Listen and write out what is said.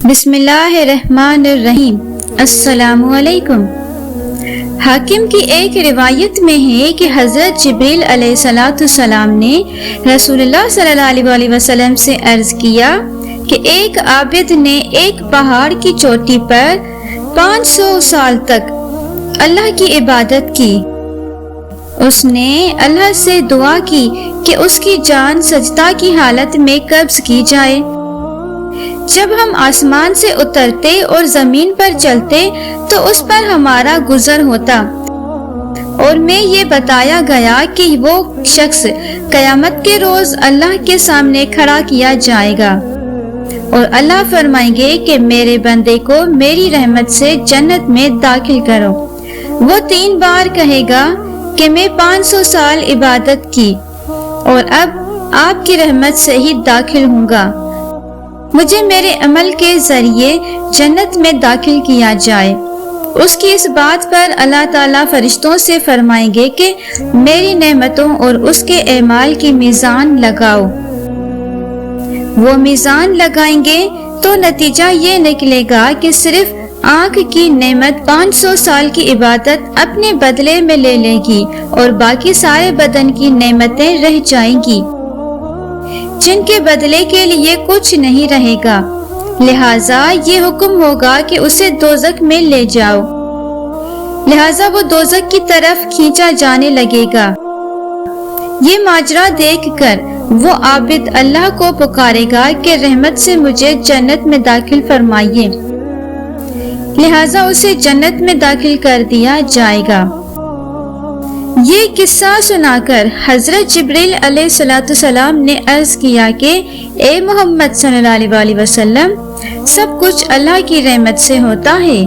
بسم اللہ الرحمن الرحیم۔ السلام علیکم۔ حاکم کی ایک روایت میں ہے کہ حضرت جبریل علیہ السلام نے رسول اللہ صلی اللہ علیہ وسلم سے عرض کیا کہ ایک عابد نے ایک پہاڑ کی چوٹی پر 500 سال تک اللہ کی عبادت کی۔ اس نے اللہ سے دعا کی کہ اس کی جان سجدہ کی حالت میں قبض کی جائے۔ جب ہم آسمان سے اترتے اور زمین پر چلتے تو اس پر ہمارا گزر ہوتا، اور میں یہ بتایا گیا کہ وہ شخص قیامت کے روز اللہ کے سامنے کھڑا کیا جائے گا، اور اللہ فرمائیں گے کہ میرے بندے کو میری رحمت سے جنت میں داخل کرو۔ وہ 3 بار کہے گا کہ میں 500 سال عبادت کی اور اب آپ کی رحمت سے ہی داخل ہوں گا، مجھے میرے عمل کے ذریعے جنت میں داخل کیا جائے۔ اس کی اس بات پر اللہ تعالیٰ فرشتوں سے فرمائیں گے کہ میری نعمتوں اور اس کے اعمال کی میزان لگاؤ۔ وہ میزان لگائیں گے تو نتیجہ یہ نکلے گا کہ صرف آنکھ کی نعمت 500 سال کی عبادت اپنے بدلے میں لے لے گی، اور باقی سارے بدن کی نعمتیں رہ جائیں گی جن کے بدلے کے لیے کچھ نہیں رہے گا۔ لہٰذا یہ حکم ہوگا کہ اسے دوزخ میں لے جاؤ، لہٰذا وہ دوزخ کی طرف کھینچا جانے لگے گا۔ یہ ماجرا دیکھ کر وہ عابد اللہ کو پکارے گا کہ رحمت سے مجھے جنت میں داخل فرمائیے، لہٰذا اسے جنت میں داخل کر دیا جائے گا۔ یہ قصہ سنا کر حضرت جبریل علیہ السلام نے عرض کیا کہ اے محمد صلی اللہ علیہ وسلم، سب کچھ اللہ کی رحمت سے ہوتا ہے۔